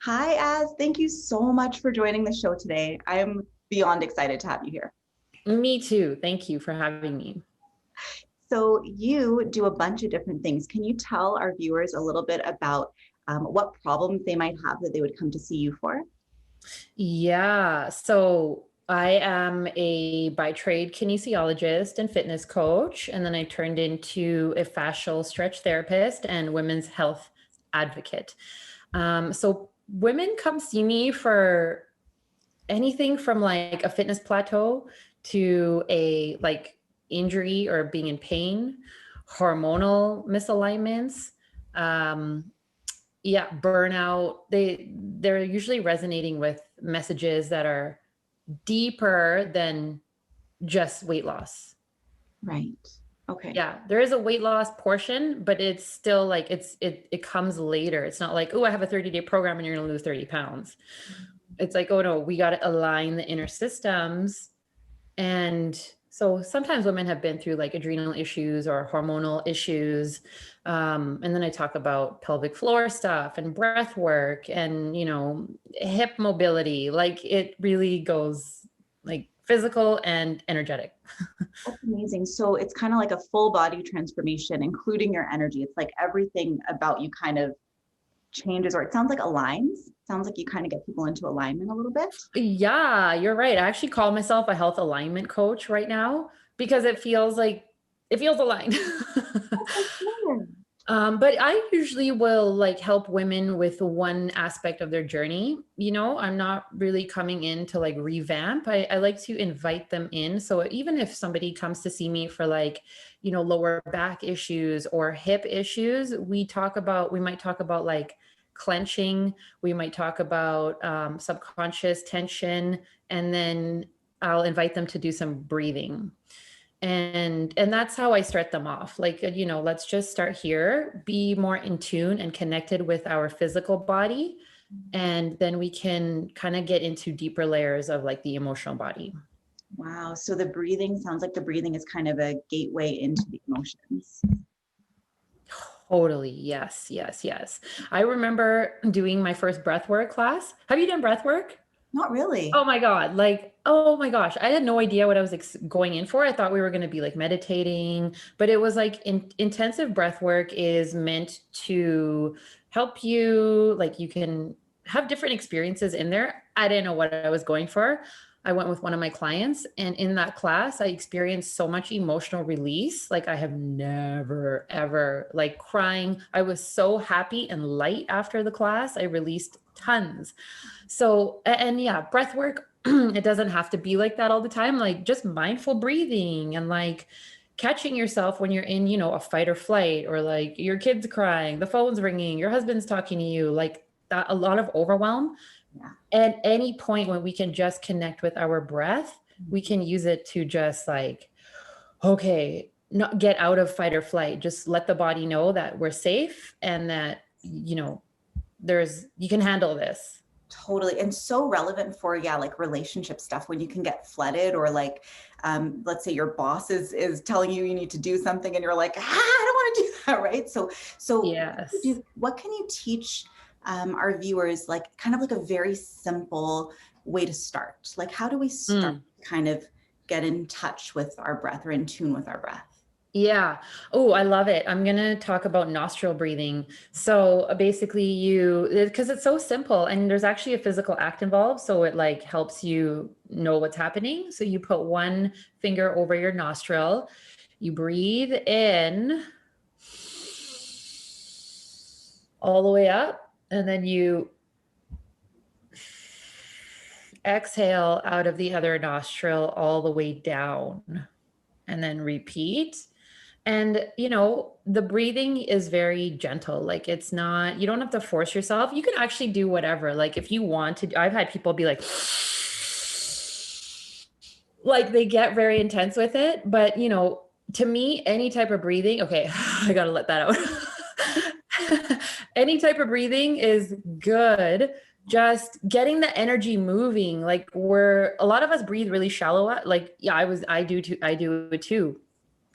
Hi, Az. Thank you so much for joining the show today. I'm beyond excited to have you here. Me too. Thank you for having me. So, you do a bunch of different things. Can you tell our viewers a little bit about what problems they might have that they would come to see you for? Yeah. So I am a by trade kinesiologist and fitness coach. And then I turned into a fascial stretch therapist and women's health advocate. So women come see me for anything from like a fitness plateau to a like injury or being in pain, hormonal misalignments, um, yeah, burnout. They're usually resonating with messages that are deeper than just weight loss. Right. Okay. Yeah, there is a weight loss portion, but it's still like it comes later. It's not like, oh, I have a 30-day program and you're gonna lose 30 pounds. It's like, oh no, we got to align the inner systems. And so sometimes women have been through like adrenal issues or hormonal issues. And then I talk about pelvic floor stuff and breath work and, hip mobility. Like it really goes like physical and energetic. That's amazing. So, it's kind of like a full body transformation, including your energy. It's like everything about you kind of changes, or it sounds like aligns. Sounds like you kind of get people into alignment a little bit. Yeah, you're right. I actually call myself a health alignment coach right now because it feels aligned. That's so cool. But I usually will like help women with one aspect of their journey. I'm not really coming in to like revamp. I like to invite them in. So even if somebody comes to see me for like, lower back issues or hip issues, we might talk about like clenching, we might talk about subconscious tension, and then I'll invite them to do some breathing, and that's how I start them off. Like, let's just start here, be more in tune and connected with our physical body, and then we can kind of get into deeper layers of like the emotional body. Wow. So, the breathing sounds like the breathing is kind of a gateway into the emotions. Totally. Yes, yes, yes. I remember doing my first breath work class. Have you done breath work? Not Oh really. my God. Like, oh my gosh. I had no idea what I was going in for. I thought we were going to be like meditating, but it was like intensive breath work is meant to help you. Like, you can have different experiences in there. I didn't know what I was going for. I went with one of my clients, and in that class, I experienced so much emotional release. Like, I have never, ever like crying. I was so happy and light after the class. I released tons. So, and yeah, breath work, it doesn't have to be like that all the time. Like just mindful breathing and like catching yourself when you're in, a fight or flight, or like your kid's crying, the phone's ringing, your husband's talking to you, like that, a lot of overwhelm. Yeah. At any point when we can just connect with our breath, we can use it to just like, okay, not get out of fight or flight. Just let the body know that we're safe and that, you can handle this. Totally. And so relevant for, yeah, like relationship stuff when you can get flooded, or like, let's say your boss is telling you you need to do something and you're like, I don't want to do that. Right. So Yes. what can you teach our viewers, like kind of like a very simple way to start? Like, how do we start Mm. to kind of get in touch with our breath, or in tune with our breath? Yeah. Oh, I love it. I'm going to talk about nostril breathing. So basically because it's so simple and there's actually a physical act involved. So it like helps you know what's happening. So you put one finger over your nostril, you breathe in all the way up, and then you exhale out of the other nostril all the way down, and then repeat. And, the breathing is very gentle. Like it's not, you don't have to force yourself. You can actually do whatever. Like if you want to, I've had people be like they get very intense with it. But, to me, any type of breathing, okay, I got to let that out. Any type of breathing is good. Just getting the energy moving. Like a lot of us breathe really shallow. Like, yeah, I do it too.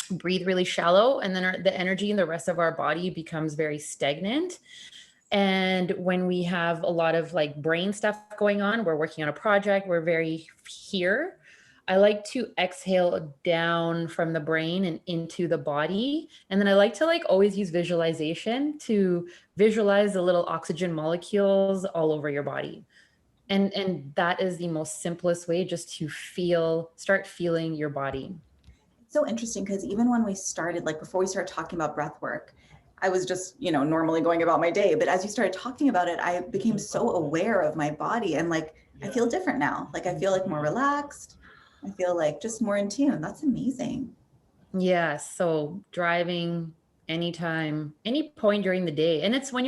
Breathe really shallow, and then the energy in the rest of our body becomes very stagnant. And when we have a lot of like brain stuff going on, we're working on a project, we're very here. I like to exhale down from the brain and into the body. And then I like to like always use visualization to visualize the little oxygen molecules all over your body. And that is the most simplest way just to start feeling your body. It's so interesting because even when we started, like before we started talking about breath work, I was just, normally going about my day. But as you started talking about it, I became so aware of my body and like, I feel different now. Like I feel like more relaxed. I feel like just more in tune. That's amazing. Yeah, so driving anytime, any point during the day. And it's when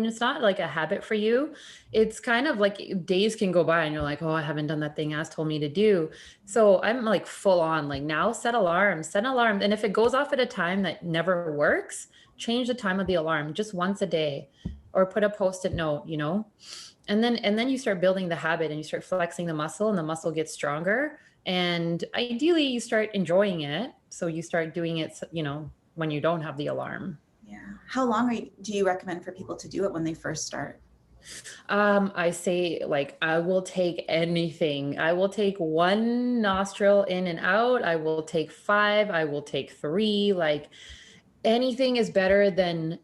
it's not like a habit for you, it's kind of like days can go by and you're like, oh, I haven't done that thing As told me to do. So I'm like full on, like now set an alarm. And if it goes off at a time that never works, change the time of the alarm just once a day or put a post-it note, and then you start building the habit and you start flexing the muscle and the muscle gets stronger. And ideally you start enjoying it. So you start doing it, when you don't have the alarm. Yeah. How long do you recommend for people to do it when they first start? I say like, I will take anything. I will take one nostril in and out. I will take 5. I will take 3. Like anything is better than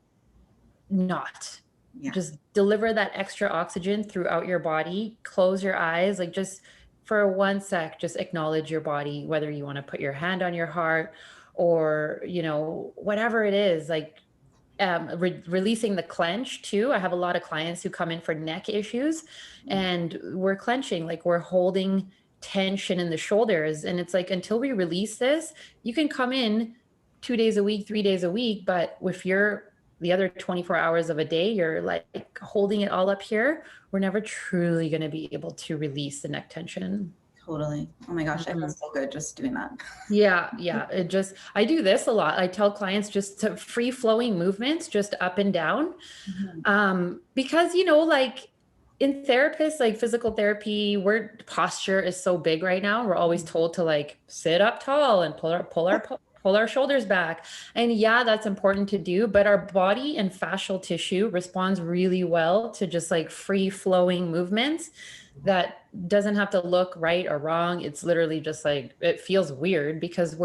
not. Yeah. Just deliver that extra oxygen throughout your body. Close your eyes, like just for 1 sec, just acknowledge your body, whether you want to put your hand on your heart or, whatever it is, like releasing the clench too. I have a lot of clients who come in for neck issues and we're clenching, like we're holding tension in the shoulders. And it's like, until we release this, you can come in 2 days a week, 3 days a week. But if you're the other 24 hours of a day, you're like holding it all up here, we're never truly going to be able to release the neck tension. Totally. Oh my gosh, I feel so good just doing that. Yeah. I do this a lot. I tell clients just to free flowing movements, just up and down. Because, like in therapists, like physical therapy, where posture is so big right now, we're always told to like sit up tall and pull our shoulders back. And yeah, that's important to do, but our body and fascial tissue responds really well to just like free flowing movements that doesn't have to look right or wrong. It's literally just like, it feels weird because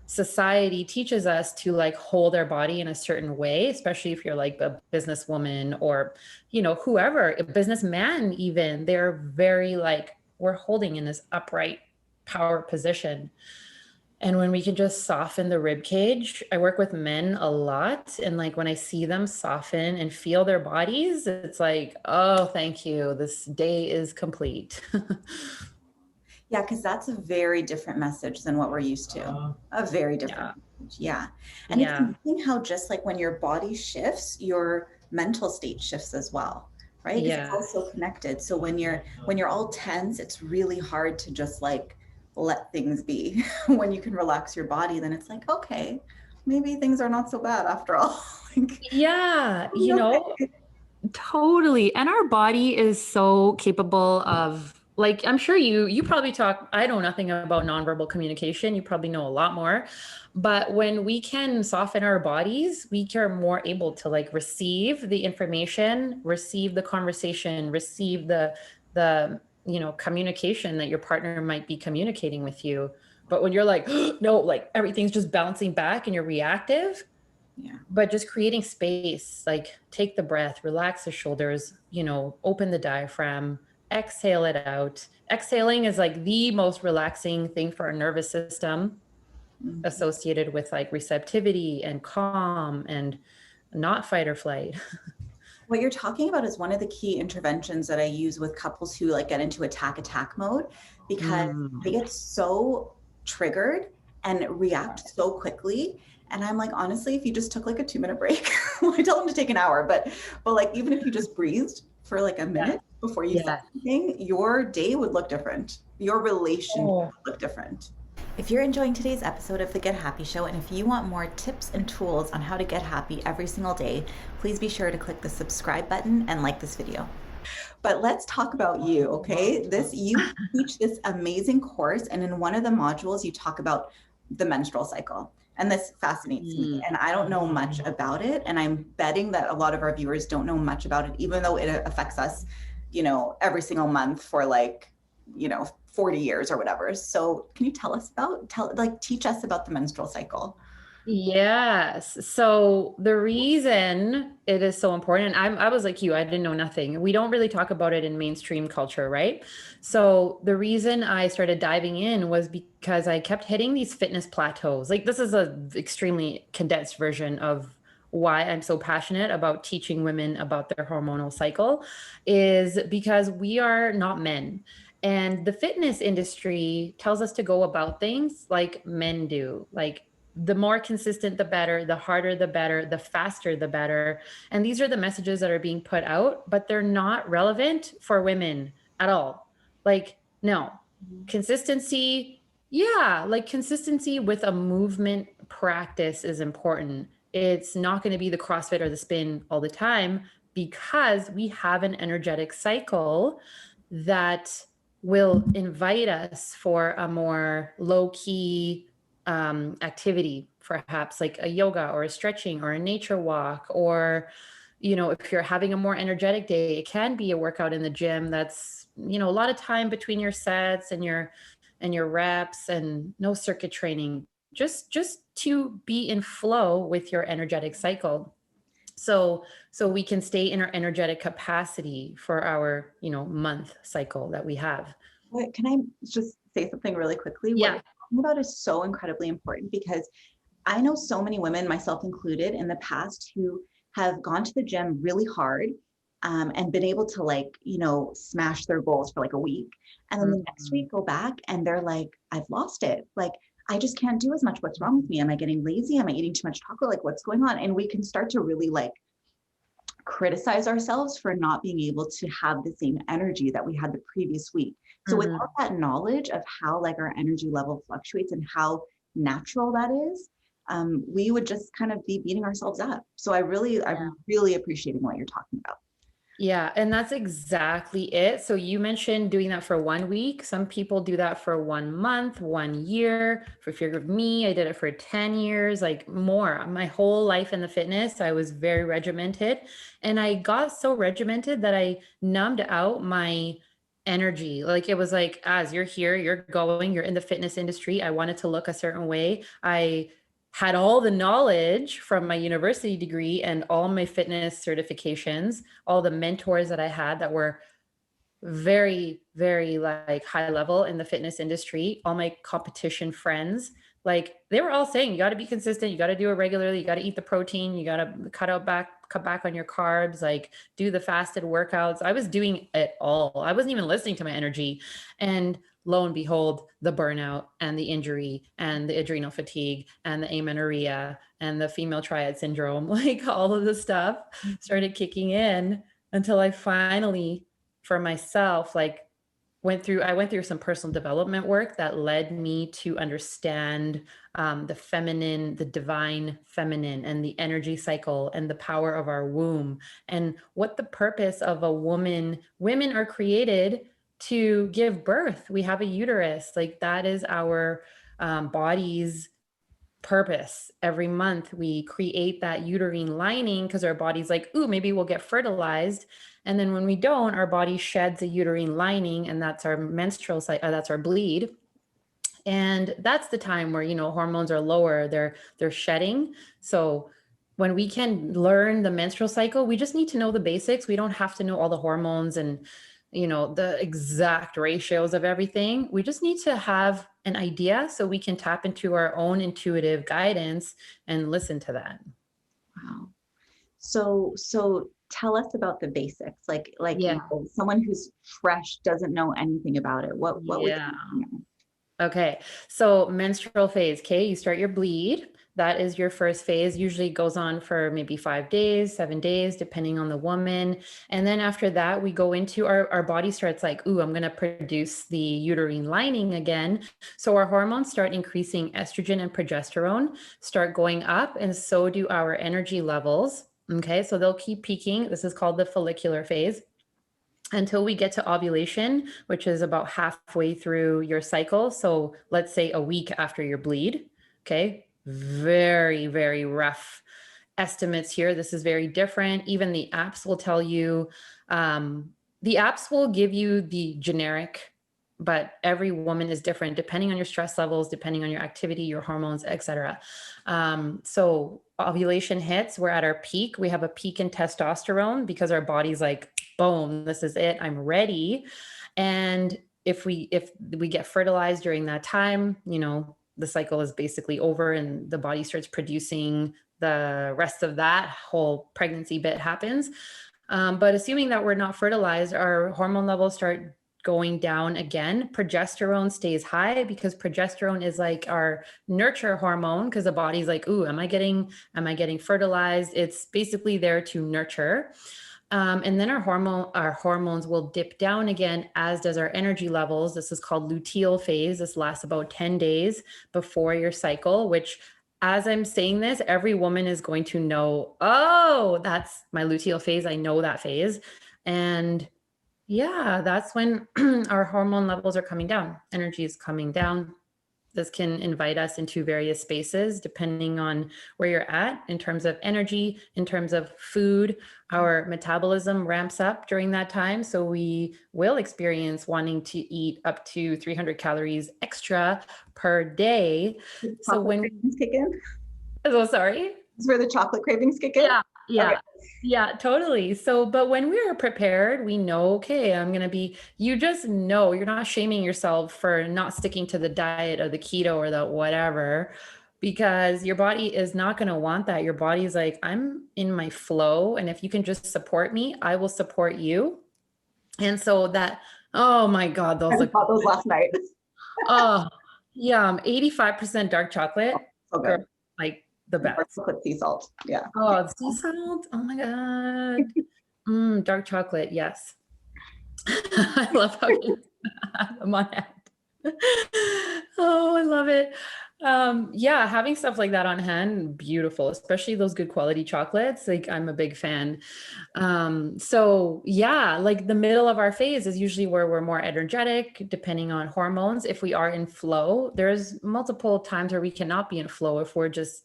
society teaches us to like hold our body in a certain way, especially if you're like a businesswoman or, whoever, a businessman, even they're very like, we're holding in this upright power position. And when we can just soften the rib cage, I work with men a lot. And like when I see them soften and feel their bodies, it's like, oh, thank you. This day is complete. Yeah, because that's a very different message than what we're used to. A very different message. Yeah. And it's amazing how just like when your body shifts, your mental state shifts as well. Right. Yeah. It's also connected. So when you're all tense, it's really hard to just like let things be. When you can relax your body, then it's like, okay, maybe things are not so bad after all. Yeah, totally. And our body is so capable of, like, I'm sure you probably I know nothing about nonverbal communication. You probably know a lot more. But when we can soften our bodies, we are more able to like receive the information, receive the conversation, receive the communication that your partner might be communicating with you. But when you're like, no, like everything's just bouncing back and you're reactive. Yeah. But just creating space, like take the breath, relax the shoulders, open the diaphragm, exhale it out. Exhaling is like the most relaxing thing for our nervous system, associated with like receptivity and calm and not fight or flight. What you're talking about is one of the key interventions that I use with couples who like get into attack mode, because they get so triggered and react so quickly. And I'm like, honestly, if you just took like a 2-minute break, well, I tell them to take an hour, but like, even if you just breathed for like a minute before you said anything, your day would look different. Your relationship would look different. If you're enjoying today's episode of The Get Happy Show, and if you want more tips and tools on how to get happy every single day, please be sure to click the subscribe button and like this video. But let's talk about you, okay? You teach this amazing course, and in one of the modules, you talk about the menstrual cycle. And this fascinates me. Mm. And I don't know much about it. And I'm betting that a lot of our viewers don't know much about it, even though it affects us, every single month for 40 years or whatever. So can you teach us about the menstrual cycle? Yes. So the reason it is so important, I was like you, I didn't know nothing. We don't really talk about it in mainstream culture, right? So the reason I started diving in was because I kept hitting these fitness plateaus. Like this is a extremely condensed version of why I'm so passionate about teaching women about their hormonal cycle is because we are not men. And the fitness industry tells us to go about things like men do. Like the more consistent, the better, the harder, the better, the faster, the better. And these are the messages that are being put out, but they're not relevant for women at all. Like, no, consistency, yeah, like consistency with a movement practice is important. It's not going to be the CrossFit or the spin all the time because we have an energetic cycle that will invite us for a more low key activity, perhaps like a yoga or a stretching or a nature walk, or if you're having a more energetic day, it can be a workout in the gym that's a lot of time between your sets and your reps, and no circuit training, just to be in flow with your energetic cycle. So we can stay in our energetic capacity for our month cycle that we have. What can I just say something really quickly? What Yeah. you're talking about is so incredibly important because I know so many women, myself included, in the past who have gone to the gym really hard and been able to smash their goals for like a week. And then the next Mhm. week go back and they're like, I've lost it. Like, I just can't do as much. What's wrong with me? Am I getting lazy? Am I eating too much chocolate? Like, what's going on? And we can start to really criticize ourselves for not being able to have the same energy that we had the previous week. So without Mhm. that knowledge of how our energy level fluctuates and how natural that is, we would just kind of be beating ourselves up. So I'm really appreciating what you're talking about. Yeah, and that's exactly it. So you mentioned doing that for 1 week. Some people do that for 1 month, 1 year. For Fear of Me, I did it for 10 years, like more. My whole life in the fitness, I was very regimented. And I got so regimented that I numbed out my energy. Like it was like, as you're here, you're going, you're in the fitness industry. I wanted to look a certain way. I had all the knowledge from my university degree and all my fitness certifications, all the mentors that I had that were very, very like high level in the fitness industry, all my competition friends, like they were all saying, you got to be consistent, you got to do it regularly, you got to eat the protein, you got to cut back on your carbs, like do the fasted workouts. I was doing it all. I wasn't even listening to my energy. And lo and behold, the burnout and the injury and the adrenal fatigue and the amenorrhea and the female triad syndrome, like all of the stuff started kicking in until I finally, for myself, like I went through some personal development work that led me to understand the feminine, the divine feminine, and the energy cycle and the power of our womb, and what the purpose of a woman. Women are created to give birth. We have a uterus, like that is our body's purpose. Every month we create that uterine lining because our body's like, ooh, maybe we'll get fertilized. And then when we don't, our body sheds a uterine lining, and that's our menstrual cycle, that's our bleed. And that's the time where, hormones are lower, they're shedding. So when we can learn the menstrual cycle, we just need to know the basics. We don't have to know all the hormones and the exact ratios of everything. We just need to have an idea so we can tap into our own intuitive guidance and listen to that. Wow. So tell us about the basics. Yeah. Someone who's fresh doesn't know anything about it. What would Yeah. you know? Okay, so menstrual phase, okay, you start your bleed. That is your first phase. Usually goes on for maybe 5 days, 7 days, depending on the woman. And then after that, we go into our body starts like, ooh, I'm going to produce the uterine lining again. So our hormones start increasing, estrogen and progesterone start going up, and so do our energy levels. Okay, so they'll keep peaking. This is called the follicular phase until we get to ovulation, which is about halfway through your cycle. So let's say a week after your bleed. Okay. very, very rough estimates here. This is very different. Even the apps will tell you, the apps will give you the generic, but every woman is different depending on your stress levels, depending on your activity, your hormones, etc. So ovulation hits, we're at our peak. We have a peak in testosterone because our body's like, boom, this is it. I'm ready. And if we get fertilized during that time, the cycle is basically over and the body starts producing the rest of that whole pregnancy bit happens. But assuming that we're not fertilized, our hormone levels start going down again. Progesterone stays high because progesterone is like our nurture hormone, because the body's like, ooh, am I getting fertilized? It's basically there to nurture. And then our hormones will dip down again, as does our energy levels. This is called luteal phase. This lasts about 10 days before your cycle, which, as I'm saying this, every woman is going to know, oh, that's my luteal phase. I know that phase. And yeah, that's when our hormone levels are coming down. Energy is coming down. This can invite us into various spaces depending on where you're at in terms of energy, in terms of food. Our metabolism ramps up during that time. So we will experience wanting to eat up to 300 calories extra per day. So when cravings kick in? Oh, sorry. This is where the chocolate cravings kick in? Yeah. Yeah. Okay. Yeah, totally. So, but when we are prepared, we know, okay, you just know you're not shaming yourself for not sticking to the diet or the keto or the whatever, because your body is not going to want that. Your body's like, I'm in my flow. And if you can just support me, I will support you. And so that, oh my God, I bought those last night. Oh, yeah. 85% dark chocolate. So good. Like the best. Chocolate sea salt. Yeah. Oh, sea salt. Oh my God. Dark chocolate. Yes. I love how you have them on hand. Oh, I love it. Yeah, having stuff like that on hand, beautiful, especially those good quality chocolates. Like, I'm a big fan. So yeah, like the middle of our phase is usually where we're more energetic, depending on hormones. If we are in flow, there's multiple times where we cannot be in flow if we're just,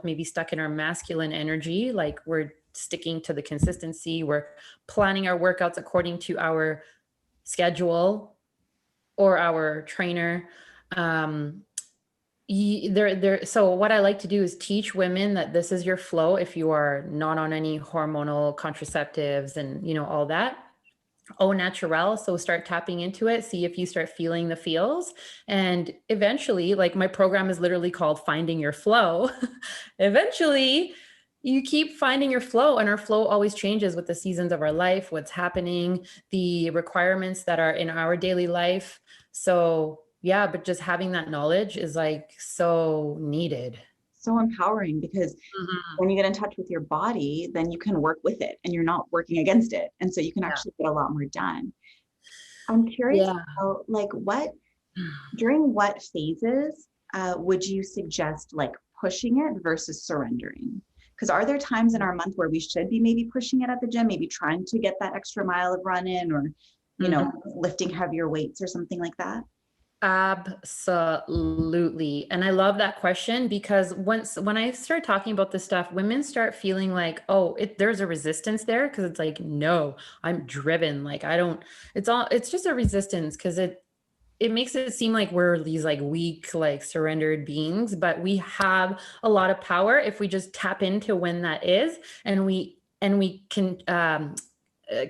maybe stuck in our masculine energy, like we're sticking to the consistency, we're planning our workouts according to our schedule or our trainer. So what I like to do is teach women that this is your flow if you are not on any hormonal contraceptives and all that. Au naturel. So start tapping into it, see if you start feeling the feels. And eventually, like, my program is literally called Finding Your Flow. Eventually you keep finding your flow, and our flow always changes with the seasons of our life, what's happening, the requirements that are in our daily life. So yeah, but just having that knowledge is like so needed. So empowering, because when you get in touch with your body, then you can work with it and you're not working against it. And so you can actually get a lot more done. I'm curious about, like, during what phases would you suggest like pushing it versus surrendering? Because are there times in our month where we should be maybe pushing it at the gym, maybe trying to get that extra mile of run in, or, lifting heavier weights or something like that? Absolutely. And I love that question, because when I start talking about this stuff, women start feeling like, oh, there's a resistance there. Cause it's like, no, I'm driven. Like, it's just a resistance. Cause it makes it seem like we're these like weak, like surrendered beings, but we have a lot of power if we just tap into when that is. And we can,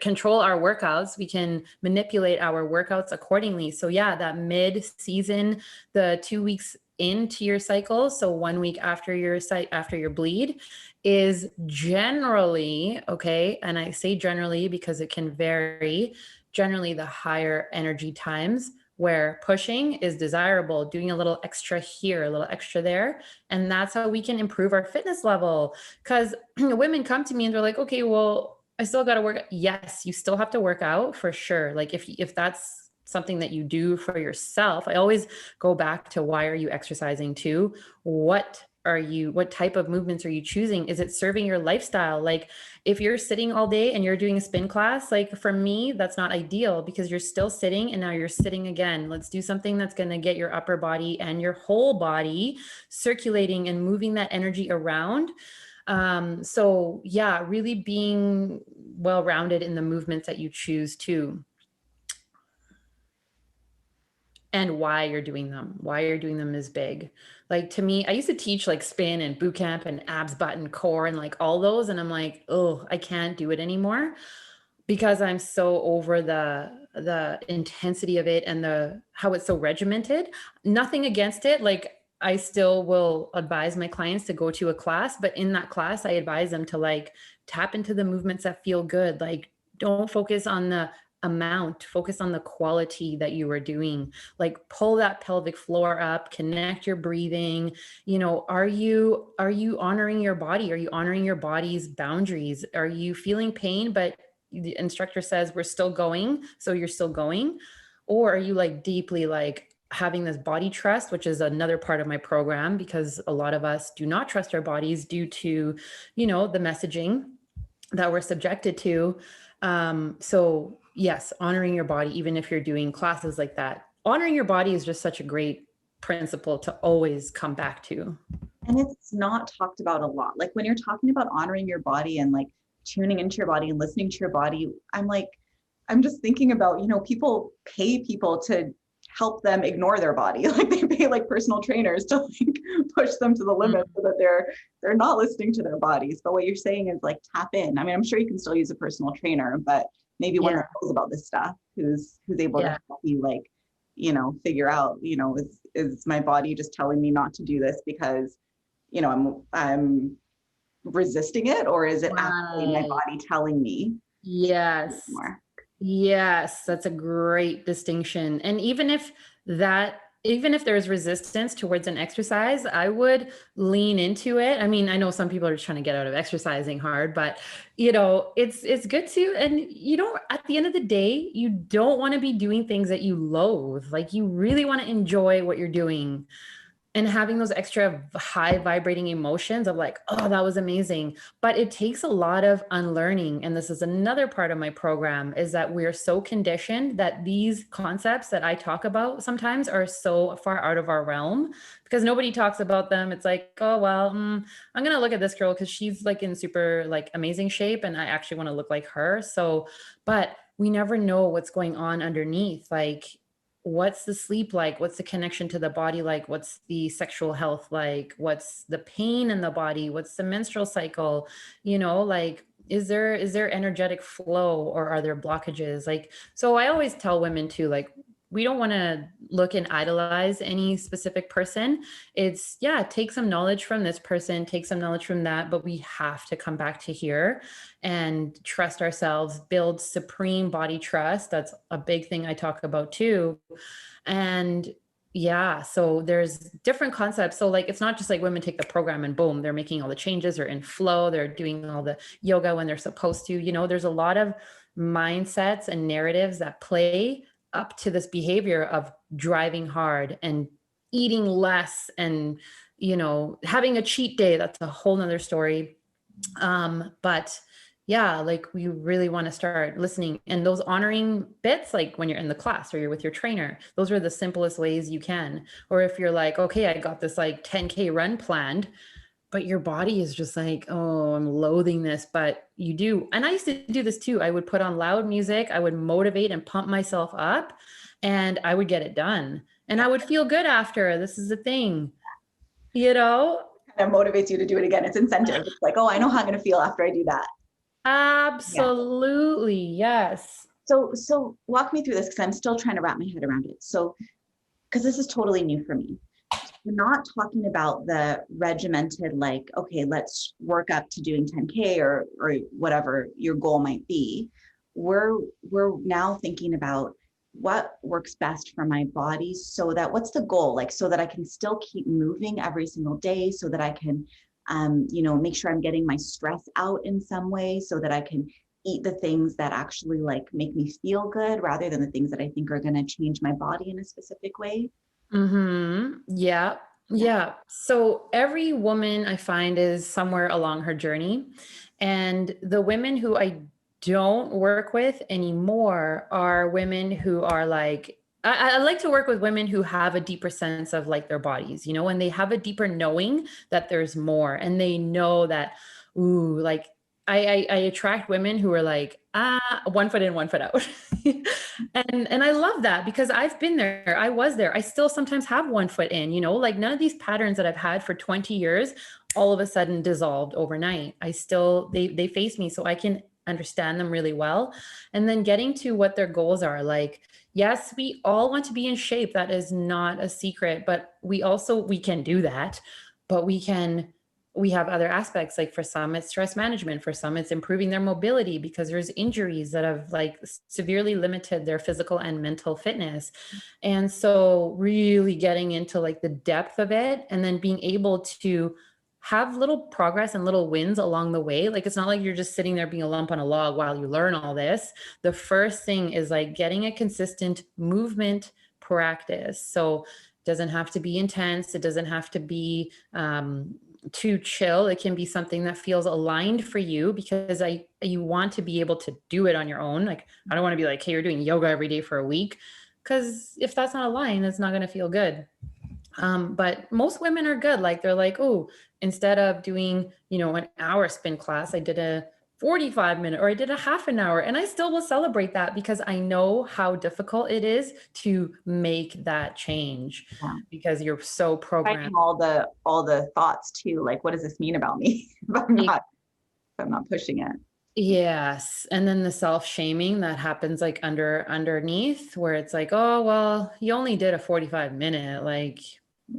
control our workouts. We can manipulate our workouts accordingly. So yeah, that mid-season, the 2 weeks into your cycle, so 1 week after your bleed, is generally, okay, and I say generally because it can vary, generally the higher energy times, where pushing is desirable, doing a little extra here, a little extra there. And that's how we can improve our fitness level. Because women come to me and they're like, okay, well, I still got to work. Yes, you still have to work out for sure. Like, if that's something that you do for yourself, I always go back to, why are you exercising too? What what type of movements are you choosing? Is it serving your lifestyle? Like if you're sitting all day and you're doing a spin class, like for me, that's not ideal because you're still sitting and now you're sitting again. Let's do something that's going to get your upper body and your whole body circulating and moving that energy around. So yeah, really being well-rounded in the movements that you choose too. And why you're doing them is big. Like to me, I used to teach like spin and boot camp and abs, butt, and core and like all those. And I'm like, oh, I can't do it anymore because I'm so over the intensity of it and how it's so regimented. Nothing against it. Like I still will advise my clients to go to a class, but in that class, I advise them to like tap into the movements that feel good. Like don't focus on the amount, focus on the quality that you are doing. Like pull that pelvic floor up, connect your breathing. You know, are you honoring your body? Are you honoring your body's boundaries? Are you feeling pain, but the instructor says we're still going, so you're still going? Or are you like deeply like having this body trust, which is another part of my program, because a lot of us do not trust our bodies due to, you know, the messaging that we're subjected to. So yes, honoring your body, even if you're doing classes like that, honoring your body is just such a great principle to always come back to. And it's not talked about a lot. Like when you're talking about honoring your body and like tuning into your body and listening to your body, I'm just thinking about, you know, people pay people to help them ignore their body. Like they pay like personal trainers to like push them to the limit so that they're not listening to their bodies. But what you're saying is like tap in. I mean, I'm sure you can still use a personal trainer, but maybe one who knows about this stuff, who's able to help you like, you know, figure out, you know, is my body just telling me not to do this because, you know, I'm resisting it, or is it actually my body telling me? Yes. More? Yes, that's a great distinction. And even if there's resistance towards an exercise, I would lean into it. I mean, I know some people are just trying to get out of exercising hard, but you know, it's good to, and you don't, at the end of the day, you don't want to be doing things that you loathe. Like you really want to enjoy what you're doing. And having those extra high vibrating emotions of like, oh, that was amazing. But it takes a lot of unlearning. And this is another part of my program, is that we're so conditioned that these concepts that I talk about sometimes are so far out of our realm because nobody talks about them. It's like, oh, well, I'm going to look at this girl because she's like in super like amazing shape and I actually want to look like her. So, but we never know what's going on underneath. Like, what's the sleep like? What's the connection to the body like? What's the sexual health like? What's the pain in the body? What's the menstrual cycle? You know, like, is there energetic flow or are there blockages? Like, so I always tell women too, like, we don't want to look and idolize any specific person. It's, yeah, take some knowledge from this person, take some knowledge from that, but we have to come back to here and trust ourselves, build supreme body trust. That's a big thing I talk about too. And yeah, so there's different concepts. So like, it's not just like women take the program and boom, they're making all the changes, they're in flow, they're doing all the yoga when they're supposed to, you know, there's a lot of mindsets and narratives that play up to this behavior of driving hard and eating less and, you know, having a cheat day. That's a whole nother story. But yeah, like we really want to start listening, and those honoring bits, like when you're in the class or you're with your trainer, those are the simplest ways you can. Or if you're like, okay, I got this like 10K run planned, but your body is just like, oh, I'm loathing this, but you do. And I used to do this too. I would put on loud music. I would motivate and pump myself up and I would get it done. And I would feel good after. This is the thing, you know? Kind of motivates you to do it again. It's incentive. It's like, oh, I know how I'm going to feel after I do that. Absolutely. Yeah. Yes. So walk me through this because I'm still trying to wrap my head around it. So, because this is totally new for me. We're not talking about the regimented, like, okay, let's work up to doing 10K or whatever your goal might be. We're now thinking about what works best for my body, so that, what's the goal? Like, so that I can still keep moving every single day, so that I can, you know, make sure I'm getting my stress out in some way, so that I can eat the things that actually like make me feel good rather than the things that I think are going to change my body in a specific way. Mm-hmm. Yeah. Yeah. So every woman I find is somewhere along her journey. And the women who I don't work with anymore are women who are like, I like to work with women who have a deeper sense of like their bodies, and they have a deeper knowing that there's more and they know that, ooh, like I attract women who are like, 1 foot in, 1 foot out. And I love that because I've been there. I was there. I still sometimes have 1 foot in, like none of these patterns that I've had for 20 years all of a sudden dissolved overnight. I still they face me so I can understand them really well. And then getting to what their goals are. Like, yes, we all want to be in shape. That is not a secret, but we can do that, but we have other aspects. Like for some it's stress management, for some it's improving their mobility because there's injuries that have like severely limited their physical and mental fitness. And so really getting into like the depth of it and then being able to have little progress and little wins along the way. Like it's not like you're just sitting there being a lump on a log while you learn all this. The first thing is like getting a consistent movement practice. So it doesn't have to be intense, it doesn't have to be too chill. It can be something that feels aligned for you because you want to be able to do it on your own. Like I don't want to be like, hey, you're doing yoga every day for a week, because if that's not aligned, it's not going to feel good. But most women are good. Like they're like, oh, instead of doing, an hour spin class, I did a 45-minute or I did a half an hour. And I still will celebrate that because I know how difficult it is to make that change Yeah. because you're so programmed. Fighting all the thoughts too. Like, what does this mean about me if I'm not pushing it? Yes. And then the self-shaming that happens like underneath where it's like, oh, well, you only did a 45-minute, like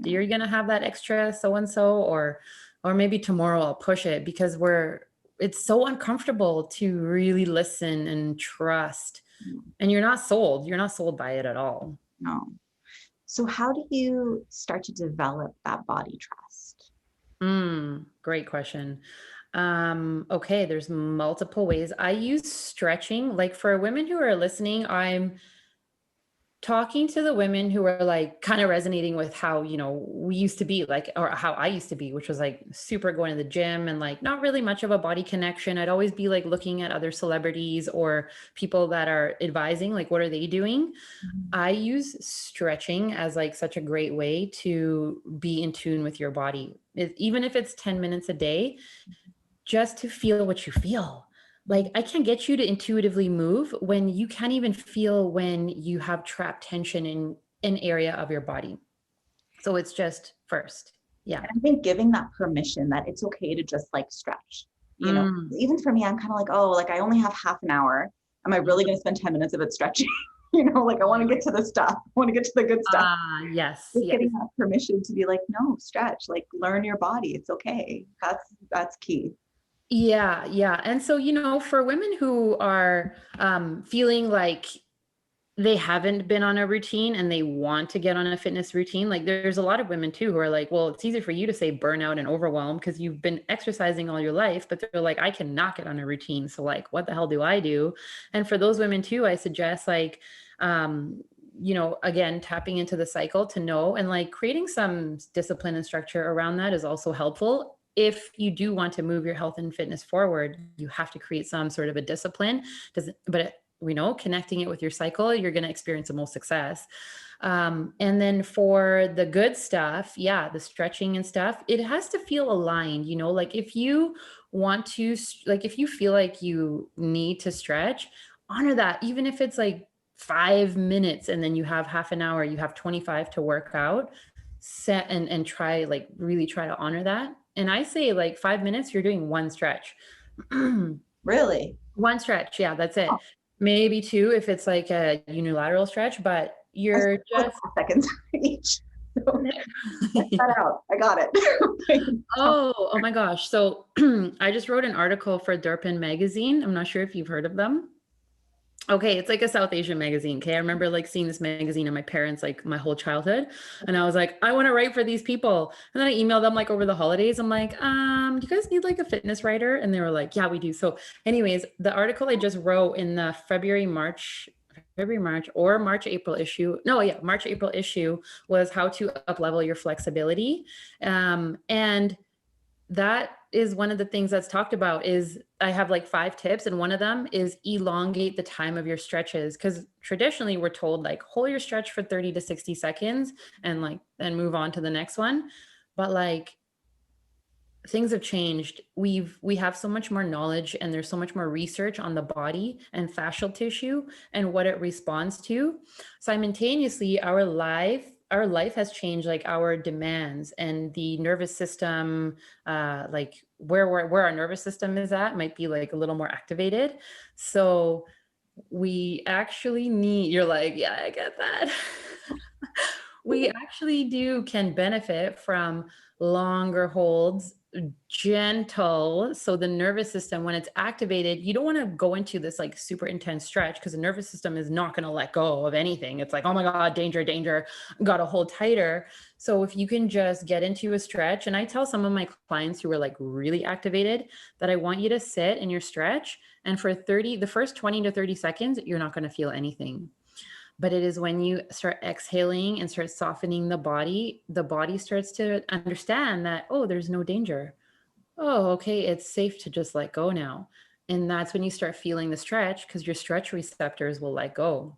you're going to have that extra so-and-so, or maybe tomorrow I'll push it because it's so uncomfortable to really listen and trust. And you're not sold by it at all. No. So how do you start to develop that body trust? Great question. Okay, there's multiple ways. I use stretching. Like for women who are listening, I'm talking to the women who are like kind of resonating with how, we used to be like, or how I used to be, which was like super going to the gym and like not really much of a body connection. I'd always be like looking at other celebrities or people that are advising, like, what are they doing? I use stretching as like such a great way to be in tune with your body. Even if it's 10 minutes a day, just to feel what you feel. Like I can get you to intuitively move when you can't even feel when you have trapped tension in an area of your body. So it's just first. Yeah. And I think giving that permission that it's okay to just like stretch, even for me, I'm kind of like, oh, like I only have half an hour. Am I really going to spend 10 minutes of it stretching? Like I want to get to the stuff. I want to get to the good stuff. Yes. Just Yes. getting that permission to be like, no, stretch, like learn your body. It's okay. That's key. Yeah, yeah. And so, for women who are feeling like they haven't been on a routine and they want to get on a fitness routine, like there's a lot of women too who are like, well, it's easy for you to say burnout and overwhelm because you've been exercising all your life, but they're like, I cannot get on a routine. So like, what the hell do I do? And for those women too, I suggest like, again, tapping into the cycle to know, and like creating some discipline and structure around that is also helpful. If you do want to move your health and fitness forward, you have to create some sort of a discipline. We know connecting it with your cycle, you're going to experience the most success. And then for the good stuff, yeah, the stretching and stuff, it has to feel aligned, like if you want to, like if you feel like you need to stretch, honor that, even if it's like 5 minutes and then you have half an hour, you have 25 to work out, set and try, like really try to honor that. And I say like 5 minutes, you're doing one stretch. Really? One stretch. Yeah, that's it. Oh. Maybe two if it's like a unilateral stretch, but you're just 4 seconds each. So that out. I got it. oh my gosh. So I just wrote an article for Durpin magazine. I'm not sure if you've heard of them. Okay, it's like a South Asian magazine. Okay, I remember like seeing this magazine in my parents like my whole childhood, and I was like, I want to write for these people. And then I emailed them like over the holidays. I'm like, do you guys need like a fitness writer? And they were like, yeah, we do. So, anyways, the article I just wrote in the February, March, or March, April issue. No, yeah, March, April issue was how to up level your flexibility. And that is one of the things that's talked about is I have like 5 tips, and one of them is elongate the time of your stretches, because traditionally we're told like hold your stretch for 30 to 60 seconds and like then move on to the next one. But like things have changed. We have so much more knowledge, and there's so much more research on the body and fascial tissue and what it responds to. Simultaneously, our life has changed, like our demands and the nervous system, like where our nervous system is at might be like a little more activated. So we actually need, you're like, yeah, I get that. We actually do can benefit from longer holds, gentle. So the nervous system, when it's activated, you don't want to go into this like super intense stretch, because the nervous system is not going to let go of anything. It's like, oh my God, danger, danger, got to hold tighter. So if you can just get into a stretch, and I tell some of my clients who are like really activated that I want you to sit in your stretch, and for the first 20 to 30 seconds, you're not going to feel anything. But it is when you start exhaling and start softening the body starts to understand that, oh, there's no danger. Oh, okay, it's safe to just let go now. And that's when you start feeling the stretch, because your stretch receptors will let go.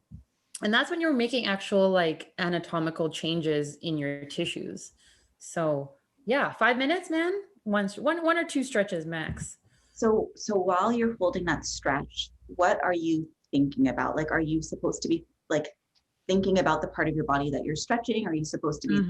And that's when you're making actual like anatomical changes in your tissues. So yeah, 5 minutes, man. One or two stretches max. So while you're holding that stretch, what are you thinking about? Like, are you supposed to be like thinking about the part of your body that you're stretching? Are you supposed to be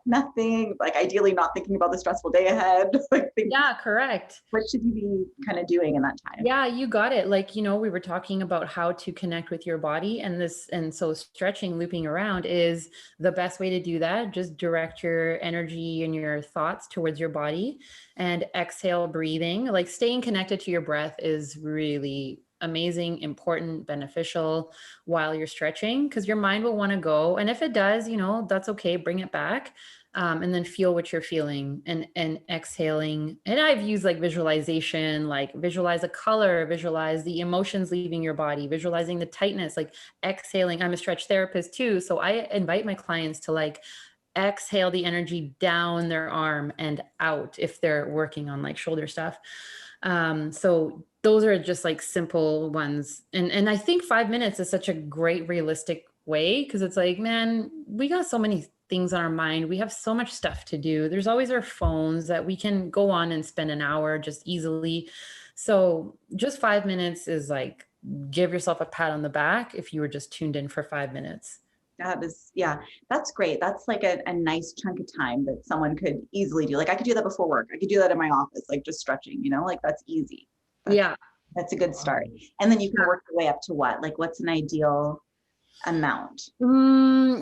nothing? Like, ideally, not thinking about the stressful day ahead. Like, Yeah, correct. what should you be kind of doing in that time? Yeah, you got it. Like, we were talking about how to connect with your body, and so stretching, looping around is the best way to do that. Just direct your energy and your thoughts towards your body, and exhale breathing. Like, staying connected to your breath is really amazing, important, beneficial while you're stretching, because your mind will want to go. And if it does, that's okay. Bring it back. And then feel what you're feeling, and exhaling. And I've used like visualization, like visualize a color, visualize the emotions leaving your body, visualizing the tightness, like exhaling. I'm a stretch therapist too. So I invite my clients to like exhale the energy down their arm and out if they're working on like shoulder stuff. So those are just like simple ones. And I think 5 minutes is such a great realistic way, because it's like, man, we got so many things on our mind. We have so much stuff to do. There's always our phones that we can go on and spend an hour just easily. So just 5 minutes is like, give yourself a pat on the back if you were just tuned in for 5 minutes. Yeah, that's great. That's like a nice chunk of time that someone could easily do. Like, I could do that before work. I could do that in my office, like just stretching, like that's easy. Yeah. That's a good start. And then you can work your way up to what? Like, what's an ideal amount?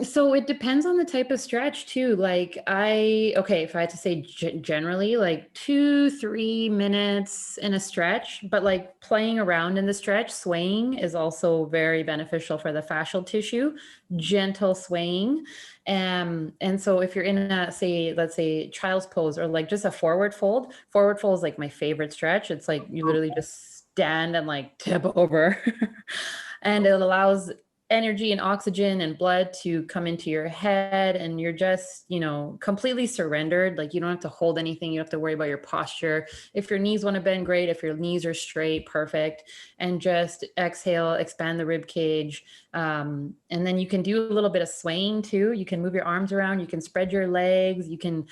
So it depends on the type of stretch too. Like if I had to say generally, like 2-3 minutes in a stretch, but like playing around in the stretch, swaying is also very beneficial for the fascial tissue, gentle swaying. And so if you're in let's say child's pose, or like just a forward fold is like my favorite stretch. It's like you literally just stand and like tip over. And it allows energy and oxygen and blood to come into your head, and you're just, completely surrendered. Like, you don't have to hold anything. You don't have to worry about your posture. If your knees want to bend, great. If your knees are straight, perfect. And just exhale, expand the rib cage. And then you can do a little bit of swaying too. You can move your arms around. You can spread your legs. You can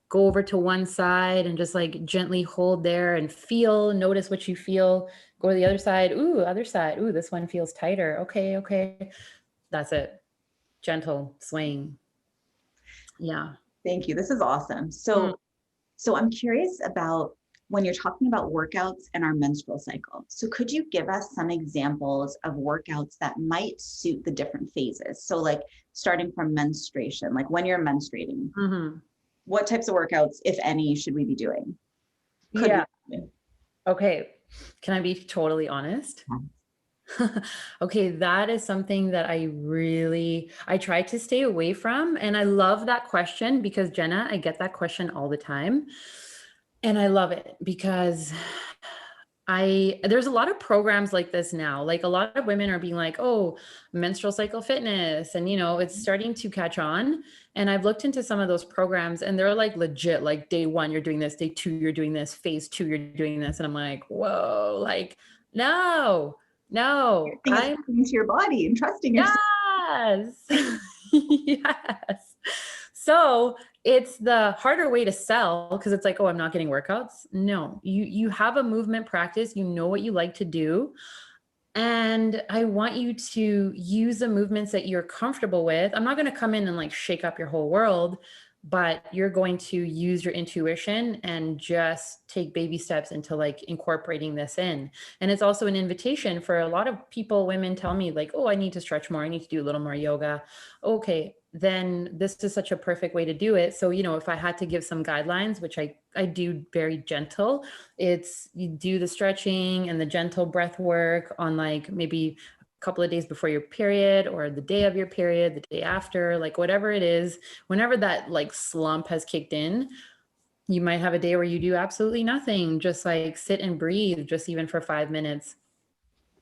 go over to one side and just like gently hold there and notice what you feel. Go to the other side. Ooh, other side. Ooh, this one feels tighter. Okay. That's it. Gentle swaying. Yeah. Thank you. This is awesome. So I'm curious about when you're talking about workouts and our menstrual cycle. So could you give us some examples of workouts that might suit the different phases? So like starting from menstruation, like when you're menstruating, what types of workouts, if any, should we be doing? Okay. Can I be totally honest? Okay, that is something that I try to stay away from. And I love that question, because Jena, I get that question all the time. And I love it because There's a lot of programs like this now. Like a lot of women are being like, oh, menstrual cycle fitness. And, it's starting to catch on. And I've looked into some of those programs and they're like legit, like day 1, you're doing this, day 2, you're doing this, phase 2, you're doing this. And I'm like, whoa, like, no, Your no, thing is listening to your body and trusting yourself. yes. Yes. So it's the harder way to sell because it's like, oh, I'm not getting workouts. No, you have a movement practice, you know what you like to do. And I want you to use the movements that you're comfortable with. I'm not going to come in and like shake up your whole world, but you're going to use your intuition and just take baby steps into like incorporating this in. And it's also an invitation for a lot of people. Women tell me like, oh, I need to stretch more. I need to do a little more yoga. Okay, then this is such a perfect way to do it. So, if I had to give some guidelines, which I do very gentle, it's you do the stretching and the gentle breath work on like maybe a couple of days before your period or the day of your period, the day after, like whatever it is, whenever that like slump has kicked in, you might have a day where you do absolutely nothing, just like sit and breathe, just even for 5 minutes.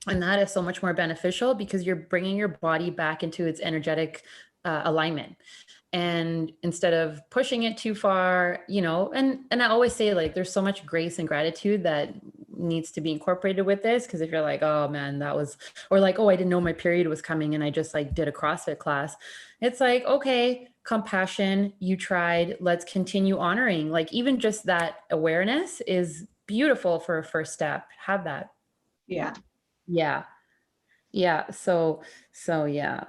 And that is so much more beneficial because you're bringing your body back into its energetic alignment. And instead of pushing it too far, and I always say like there's so much grace and gratitude that needs to be incorporated with this. Because if you're like, oh man, that was, or like, oh, I didn't know my period was coming and I just like did a CrossFit class. It's like, okay, compassion, you tried, let's continue honoring. Like even just that awareness is beautiful for a first step. Have that. Yeah. Yeah. Yeah. So yeah.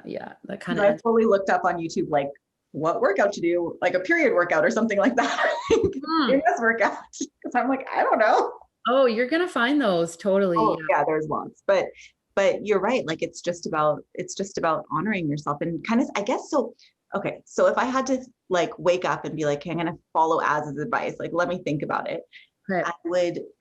That kind of I ends. fully looked up on YouTube, like what workout to do, like a period workout or something like that. PMS workout. Because I'm like, I don't know. Oh, you're gonna find those totally. Oh Yeah. yeah, there's lots. But you're right. Like it's just about honoring yourself and kind of, I guess so. Okay. So if I had to like wake up and be like, okay, I'm gonna follow Az's advice, like let me think about it. Right.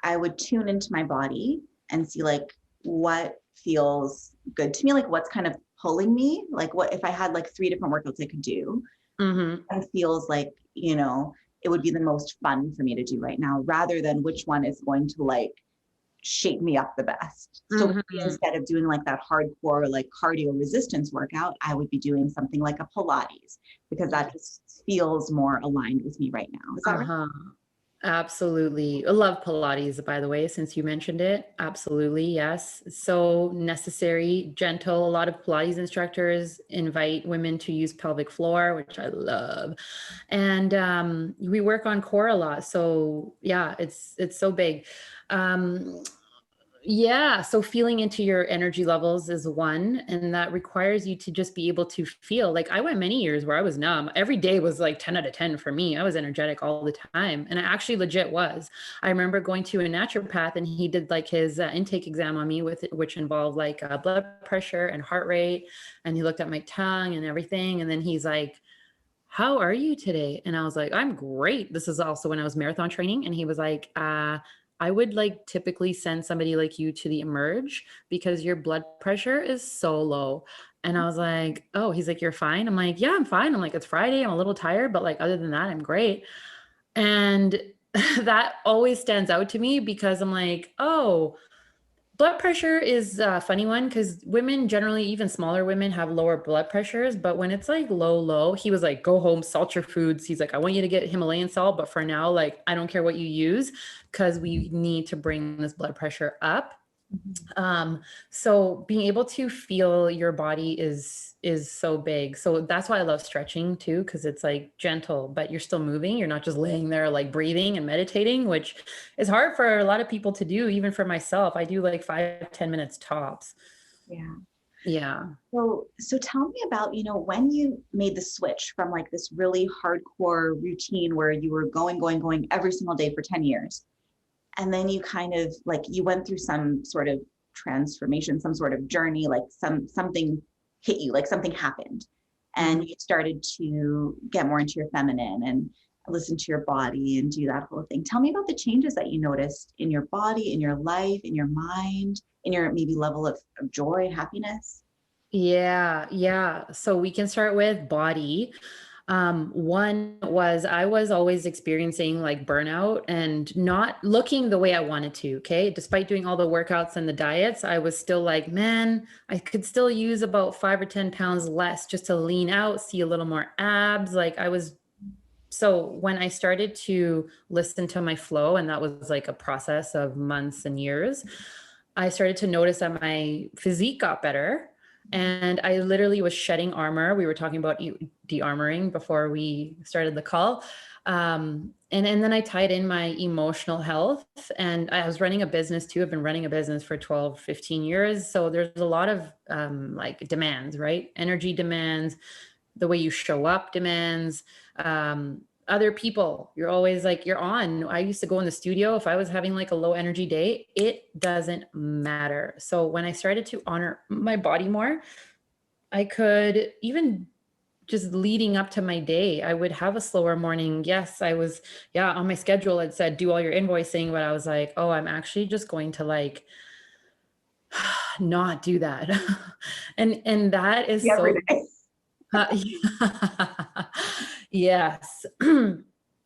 I would tune into my body and see like what feels good to me, like what's kind of pulling me, like what if I had like 3 different workouts I could do and feels like, it would be the most fun for me to do right now, rather than which one is going to like shape me up the best. So instead of doing like that hardcore like cardio resistance workout, I would be doing something like a Pilates because that just feels more aligned with me right now. Is that right? Absolutely. I love Pilates, by the way, since you mentioned it. Absolutely. Yes. So necessary, gentle. A lot of Pilates instructors invite women to use pelvic floor, which I love. And we work on core a lot. So yeah, it's so big. Yeah. So feeling into your energy levels is one, and that requires you to just be able to feel. Like I went many years where I was numb. Every day was like 10 out of 10 for me. I was energetic all the time. And I actually legit was. I remember going to a naturopath and he did like his intake exam on me which involved like blood pressure and heart rate. And he looked at my tongue and everything. And then he's like, how are you today? And I was like, I'm great. This is also when I was marathon training. And he was like, I would like typically send somebody like you to the Emerge because your blood pressure is so low. And I was like, oh, he's like, you're fine. I'm like, yeah, I'm fine. I'm like, it's Friday. I'm a little tired, but like, other than that, I'm great. And that always stands out to me because I'm like, oh, blood pressure is a funny one because women generally, even smaller women, have lower blood pressures. But when it's like low, he was like, go home, salt your foods. He's like, I want you to get Himalayan salt. But for now, like, I don't care what you use because we need to bring this blood pressure up. So being able to feel your body is so big. So that's why I love stretching too, because it's like gentle, but you're still moving. You're not just laying there like breathing and meditating, which is hard for a lot of people to do. Even for myself, I do like 5-10 minutes tops. Yeah. Yeah. So tell me about, when you made the switch from like this really hardcore routine where you were going every single day for 10 years. And then you kind of like, you went through some sort of transformation, some sort of journey, like something hit you, like something happened. And you started to get more into your feminine and listen to your body and do that whole thing. Tell me about the changes that you noticed in your body, in your life, in your mind, in your maybe level of joy, happiness. Yeah. So we can start with body. One was I was always experiencing like burnout and not looking the way I wanted to. Okay. Despite doing all the workouts and the diets, I was still like, man, I could still use about 5 or 10 pounds less just to lean out, see a little more abs. Like I was. So when I started to listen to my flow, and that was like a process of months and years, I started to notice that my physique got better. And I literally was shedding armor. We were talking about de-armoring before we started the call. And then I tied in my emotional health, and I was running a business too. I've been running a business for 12, 15 years. So there's a lot of like demands, right? Energy demands, the way you show up demands, other people. You're always like, you're on. I used to go in the studio. If I was having like a low energy day, it doesn't matter. So when I started to honor my body more, I could even just leading up to my day, I would have a slower morning. Yes, I was, yeah, on my schedule, it said do all your invoicing, but I was like, oh, I'm actually just going to like not do that. And that is Every so day. yes.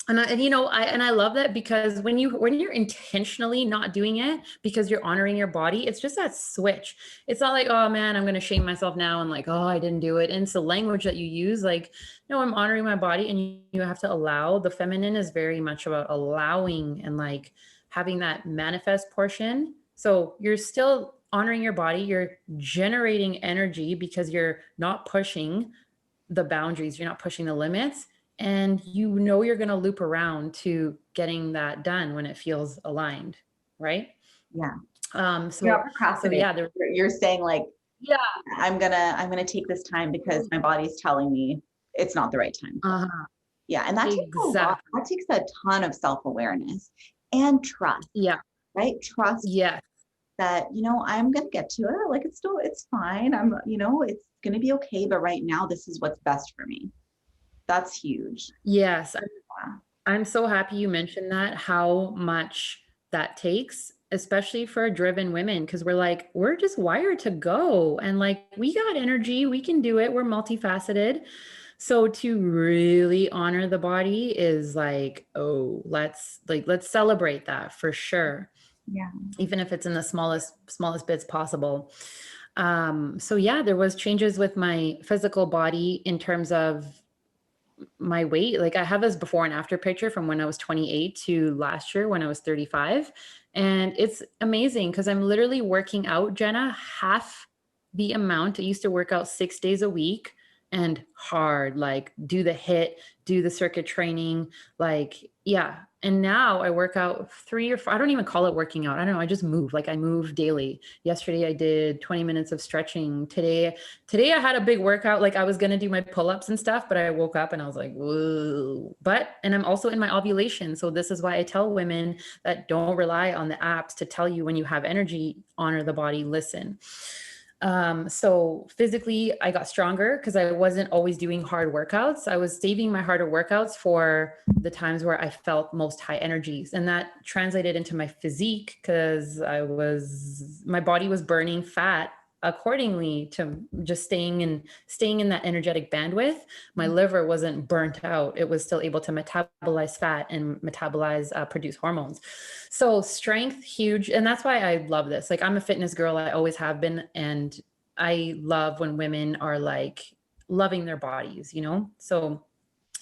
And I love that, because when you're intentionally not doing it because you're honoring your body, it's just that switch. It's not like, oh man, I'm going to shame myself now and like, oh, I didn't do it. And it's the language that you use, like, no, I'm honoring my body. And you have to allow. The feminine is very much about allowing and like having that manifest portion. So you're still honoring your body, you're generating energy because you're not pushing the boundaries, you're not pushing the limits, and you're going to loop around to getting that done when it feels aligned, right? Yeah. You're not So procrastinating. yeah, You're saying like, yeah, I'm gonna take this time because my body's telling me it's not the right time. Yeah. And that takes a lot. exactly. That takes a ton of self-awareness and trust, Yeah, right? Trust yeah, that, I'm gonna get to it. Like it's fine. It's gonna be okay. But right now, this is what's best for me. That's huge. yes. Yeah. I'm so happy you mentioned that, how much that takes, especially for driven women, because we're just wired to go. And like, we got energy, we can do it, we're multifaceted. So to really honor the body is like, oh, let's celebrate that for sure, Yeah. even if it's in the smallest bits possible. So yeah, there was changes with my physical body in terms of my weight. Like I have this before and after picture from when I was 28 to last year when I was 35. And it's amazing because I'm literally working out, Jena, half the amount. I used to work out 6 days a week and hard, like do the HIIT, do the circuit training, like, yeah. And now I work out 3 or 4, I don't even call it working out. I don't know. I just move. Like I move daily. Yesterday I did 20 minutes of stretching. Today I had a big workout. Like I was going to do my pull-ups and stuff, but I woke up and I was like, whoa. And I'm also in my ovulation. So this is why I tell women that don't rely on the apps to tell you when you have energy, honor the body, listen. So physically I got stronger because I wasn't always doing hard workouts. I was saving my harder workouts for the times where I felt most high energies. And that translated into my physique because my body was burning fat accordingly to just staying in that energetic bandwidth. My liver wasn't burnt out. It was still able to metabolize fat and produce hormones. So strength, huge. And that's why I love this. Like I'm a fitness girl. I always have been. And I love when women are like loving their bodies, So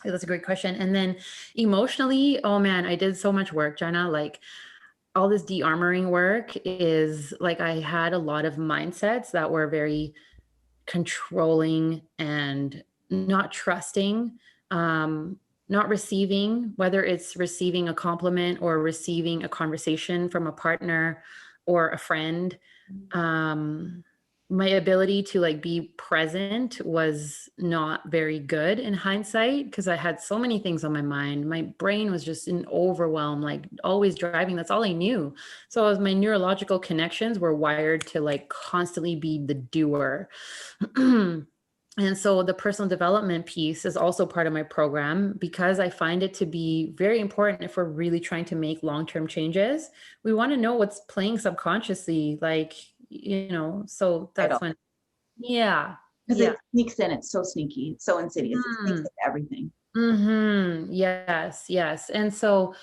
that's a great question. And then emotionally, oh man, I did so much work, Jena. Like all this de-armoring work is like, I had a lot of mindsets that were very controlling and not trusting, not receiving, whether it's receiving a compliment or receiving a conversation from a partner or a friend. My ability to like be present was not very good in hindsight because I had so many things on my mind. My brain was just in overwhelm, like always driving. That's all I knew. So as my neurological connections were wired to like constantly be the doer. And so the personal development piece is also part of my program because I find it to be very important if we're really trying to make long-term changes. We want to know what's playing subconsciously, like, so that's when, yeah, Because Yeah. it sneaks in. It's so sneaky. It's so insidious. It sneaks into everything. Yes, yes. And so,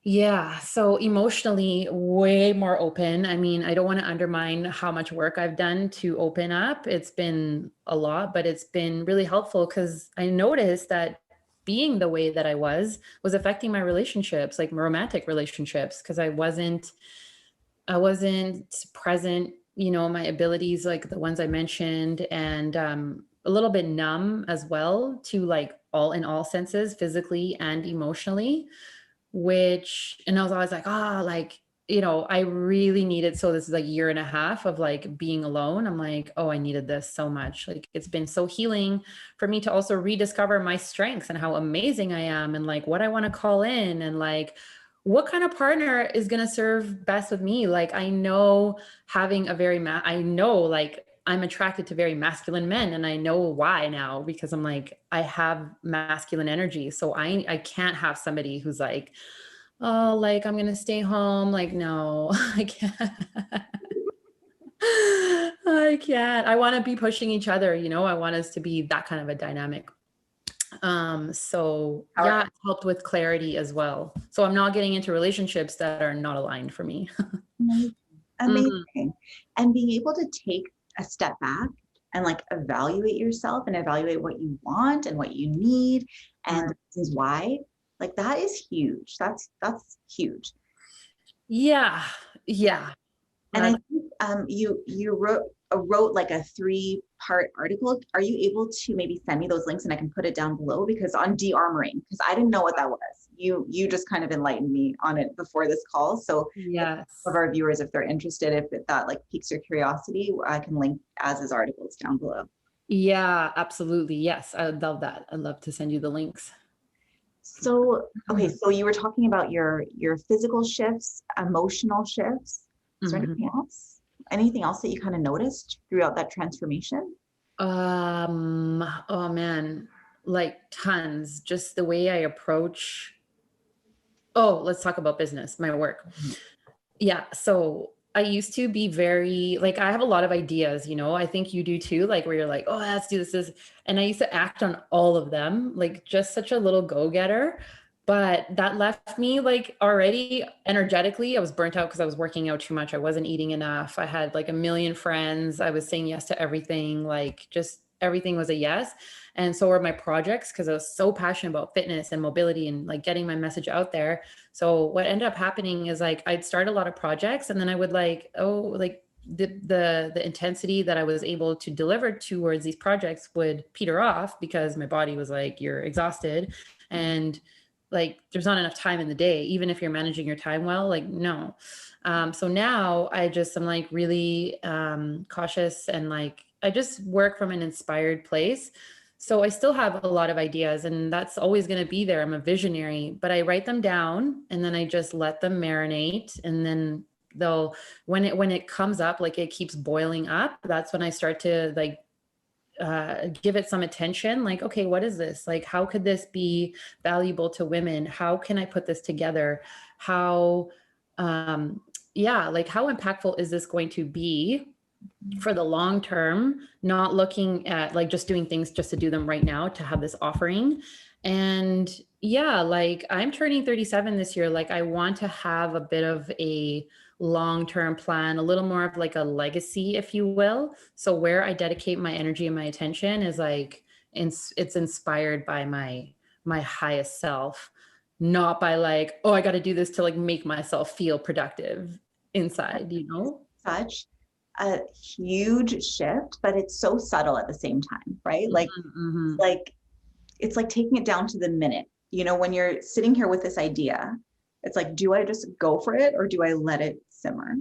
yeah, so emotionally, way more open. I mean, I don't want to undermine how much work I've done to open up. It's been a lot, but it's been really helpful because I noticed that being the way that I was affecting my relationships, like my romantic relationships, because I wasn't present, my abilities, like the ones I mentioned, and a little bit numb as well to like all in all senses, physically and emotionally, and I was always like, like, I really needed, so this is like a year and a half of like being alone. I'm like, oh, I needed this so much. Like, it's been so healing for me to also rediscover my strengths and how amazing I am and like what I want to call in and like what kind of partner is going to serve best with me. Like, I know having a I know like I'm attracted to very masculine men, and I know why now, because I'm like, I have masculine energy. So I can't have somebody who's like, oh, like I'm gonna stay home. Like, no, I can't. I can't. I want to be pushing each other, I want us to be that kind of a dynamic. So yeah, Powerful. it's helped with clarity as well. So I'm not getting into relationships that are not aligned for me. Amazing. Mhm. Amazing. And being able to take a step back and like evaluate yourself and evaluate what you want and what you need and Right. the reasons why, like that is huge. That's huge. Yeah. Yeah. And I That, think you wrote like a 3-part article. Are you able to maybe send me those links and I can put it down below? Because on de-armoring, because I didn't know what that was. You just kind of enlightened me on it before this call. So if of yes. our viewers, if they're interested, if that like piques your curiosity, I can link as his articles down below. Yeah, absolutely. Yes. I would love that. I'd love to send you the links. So okay, Mhm. so you were talking about your physical shifts, emotional shifts. Is there Mhm. anything else? Anything else that you kind of noticed throughout that transformation? Oh man, like tons. Just the way I approach. Oh, let's talk about business, my work. Yeah. So I used to be very like, I have a lot of ideas, I think you do too, like where you're like, oh, let's do this. And I used to act on all of them, like just such a little go-getter. But that left me like already energetically. I was burnt out because I was working out too much. I wasn't eating enough. I had like a million friends. I was saying yes to everything. Like just everything was a yes. And so were my projects because I was so passionate about fitness and mobility and like getting my message out there. So what ended up happening is like I'd start a lot of projects and then I would like, like the intensity that I was able to deliver towards these projects would peter off because my body was like, you're exhausted and like there's not enough time in the day, even if you're managing your time well, like no. So now I'm like really cautious and like I just work from an inspired place. So I still have a lot of ideas and that's always going to be there. I'm a visionary, but I write them down and then I just let them marinate and then they'll when it comes up, like it keeps boiling up, that's when I start to like give it some attention, like, okay, what is this, like how could this be valuable to women, how can I put this together, how yeah, like how impactful is this going to be for the long term, not looking at like just doing things just to do them right now to have this offering. And yeah, like I'm turning 37 this year. Like I want to have a bit of a long-term plan, a little more of like a legacy, if you will. So where I dedicate my energy and my attention is like it's inspired by my highest self, not by like, oh, I got to do this to like make myself feel productive inside, Such a huge shift, but it's so subtle at the same time, right? Like Mm-hmm. like it's like taking it down to the minute. When you're sitting here with this idea, it's like, do I just go for it or do I let it simmer?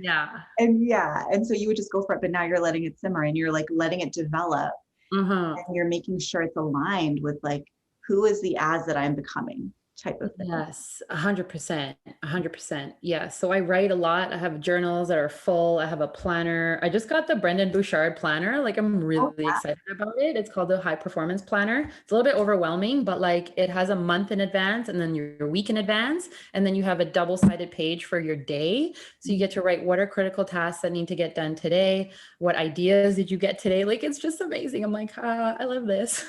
Yeah. And so you would just go for it, but now you're letting it simmer and you're like letting it develop Uh-huh. and you're making sure it's aligned with like who is the as that I'm becoming. type of thing. Yes, 100%, 100%. Yeah. So I write a lot. I have journals that are full. I have a planner. I just got the Brendan Bouchard planner. Like I'm Oh, really yeah. excited about it. It's called the High Performance Planner. It's a little bit overwhelming, but like it has a month in advance and then your week in advance. And then you have a double-sided page for your day. So you get to write what are critical tasks that need to get done today? What ideas did you get today? Like it's just amazing. I'm like, I love this.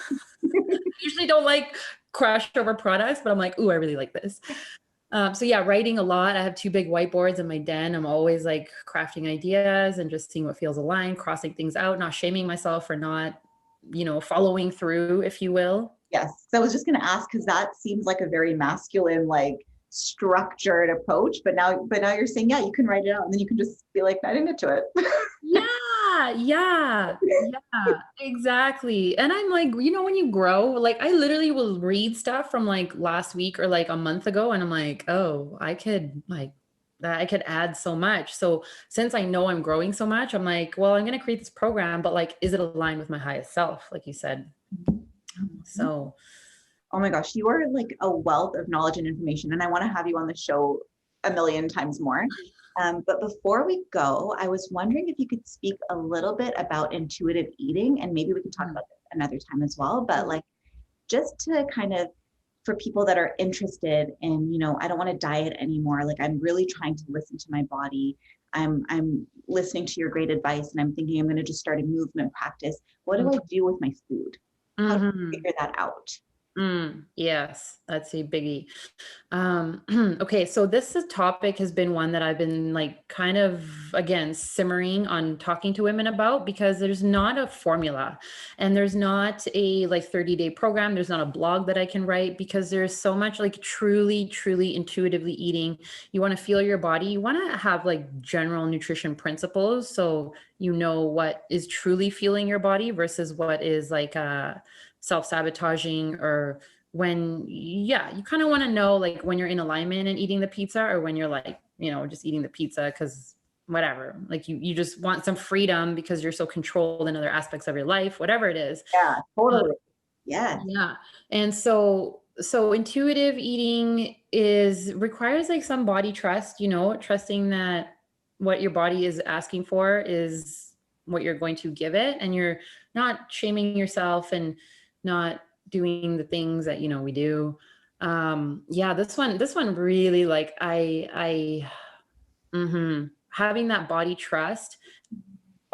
Usually don't like crash over products, but I'm like, ooh, I really like this. So yeah, writing a lot. I have two big whiteboards in my den. I'm always like crafting ideas and just seeing what feels aligned, crossing things out, not shaming myself for not, following through, if you will. Yes. So I was just going to ask, because that seems like a very masculine, like structured approach. But now you're saying, yeah, you can write it out and then you can just be like, I didn't get to it. Yeah, yeah, yeah, exactly. And I'm like, when you grow, like I literally will read stuff from like last week or like a month ago, and I'm like, oh, I could add so much. So since I know I'm growing so much, I'm like, well, I'm gonna create this program, but like, is it aligned with my highest self, like you said? So Oh my gosh, you are like a wealth of knowledge and information, and I want to have you on the show a million times more. But before we go, I was wondering if you could speak a little bit about intuitive eating, and maybe we can talk about this another time as well. But like, just to kind of, for people that are interested in, I don't want to diet anymore. Like, I'm really trying to listen to my body. I'm listening to your great advice, and I'm thinking I'm going to just start a movement practice. What do I do with my food? How do I mhm. figure that out? Yes, that's a biggie. Okay, so topic has been one that I've been like kind of again simmering on talking to women about because there's not a formula and there's not a like 30-day program. There's not a blog that I can write because there's so much like truly, truly intuitively eating. You want to feel your body. You want to have like general nutrition principles. So you know what is truly fueling your body versus what is like self-sabotaging or when yeah you kind of want to know like when you're in alignment and eating the pizza or when you're like just eating the pizza because whatever like you just want some freedom because you're so controlled in other aspects of your life, whatever it is. Yeah, uh, totally. Yes. yeah. And so intuitive eating is requires like some body trust, trusting that what your body is asking for is what you're going to give it, and you're not shaming yourself and not doing the things that we do. Yeah, this one really like having that body trust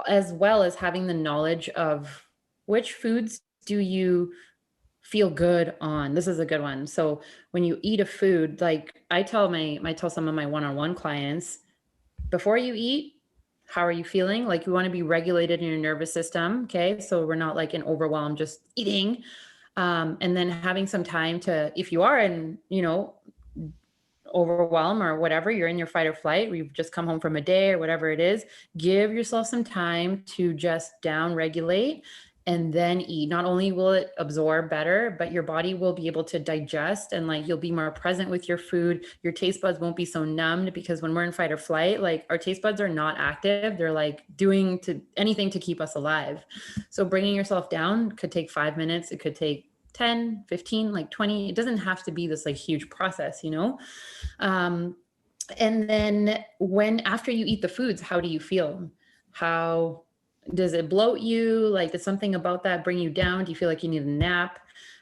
as well as having the knowledge of which foods do you feel good on. This is a good one. So when you eat a food, like I tell some of my one-on-one clients, before you eat, how are you feeling? Like we want to be regulated in your nervous system. Okay. So we're not like in overwhelm, just eating. And then having some time to, if you are in, overwhelm or whatever, you're in your fight or flight, or you've just come home from a day or whatever it is, give yourself some time to just down regulate and then eat. Not only will it absorb better, but your body will be able to digest and like you'll be more present with your food. Your taste buds won't be so numbed because when we're in fight or flight, like our taste buds are not active. They're like doing to anything to keep us alive. So bringing yourself down could take 5 minutes. It could take 10, 15, like 20. It doesn't have to be this like huge process, um, and then after you eat the foods, how do you feel? How does it bloat you? Like, does something about that bring you down? Do you feel like you need a nap?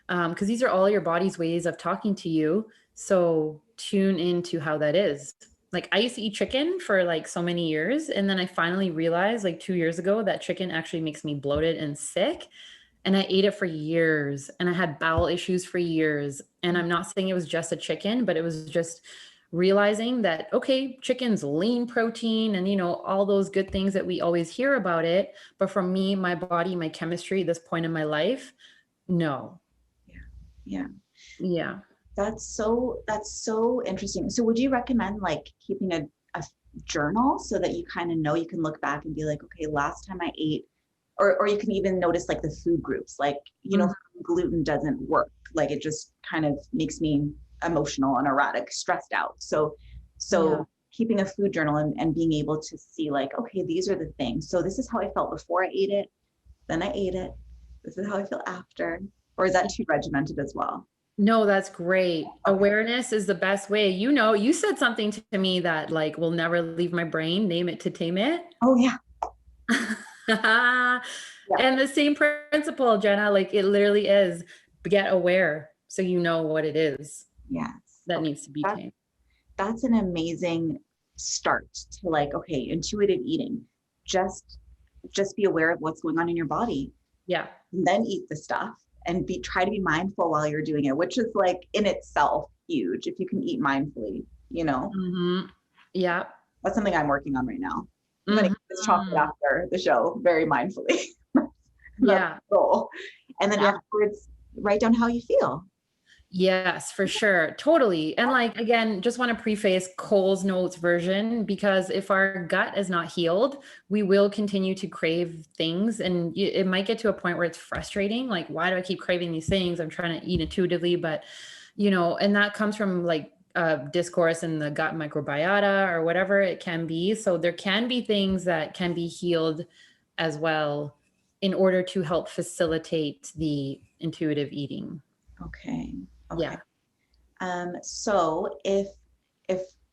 Because these are all your body's ways of talking to you. So tune into how that is. Like I used to eat chicken for like so many years. And then I finally realized like 2 years ago that chicken actually makes me bloated and sick. And I ate it for years and I had bowel issues for years. And I'm not saying it was just a chicken, but it was just realizing that, okay, chicken's lean protein and, all those good things that we always hear about it. But for me, my body, my chemistry, this point in my life, no. Yeah. Yeah. Yeah. That's so interesting. So would you recommend like keeping a journal so that you kind of know you can look back and be like, okay, last time I ate, or you can even notice like the food groups, like, gluten doesn't work. Like it just kind of makes me emotional and erratic, stressed out. So keeping a food journal and being able to see like, okay, these are the things. So this is how I felt before I ate it. Then I ate it. This is how I feel after. Or is that too regimented as well? No, that's great. Okay. Awareness is the best way. You know, you said something to me that like will never leave my brain. Name it to tame it. Oh yeah. Yeah. And the same principle, Jenna, like it literally is get aware so you know what it is Yes. that Okay. needs to be That tamed. that's an amazing start to like, okay, intuitive eating. Just just be aware of what's going on in your body, Yeah. and then eat the stuff and be try to be mindful while you're doing it, which is like in itself huge if you can eat mindfully, you know. Hmm. Yeah. That's something I'm working on right now. I'm gonna eat this chocolate Hmm. after the show very mindfully. That's Yeah. the goal. And then Yeah. afterwards, write down how you feel. Yes, for sure. Totally. And like, again, just want to preface Cole's notes version because if our gut is not healed, we will continue to crave things. And it might get to a point where it's frustrating. Like, why do I keep craving these things? I'm trying to eat intuitively, but, and that comes from like, discourse in the gut microbiota or whatever it can be. So there can be things that can be healed as well in order to help facilitate the intuitive eating. Okay. Okay. Yeah. So if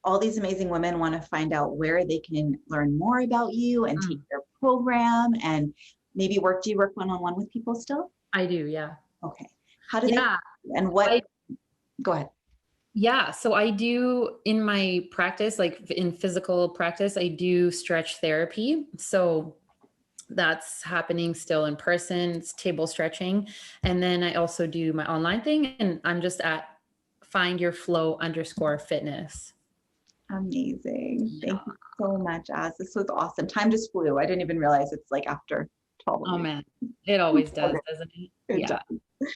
all these amazing women want to find out where they can learn more about you and take Mm. their program and maybe work, do you work one-on-one with people still? I do, yeah. Okay. How do they, Yeah, and what, I go ahead. yeah, so I do in my practice, like in physical practice, I do stretch therapy. So that's happening still in person, it's table stretching. And then I also do my online thing and I'm just at findyourflow_fitness. Amazing. Thank Yeah. you so much, Az. This was awesome. Time just flew. I didn't even realize it's like after 12 Oh of man, it always does, Okay. doesn't it? Good Yeah. job.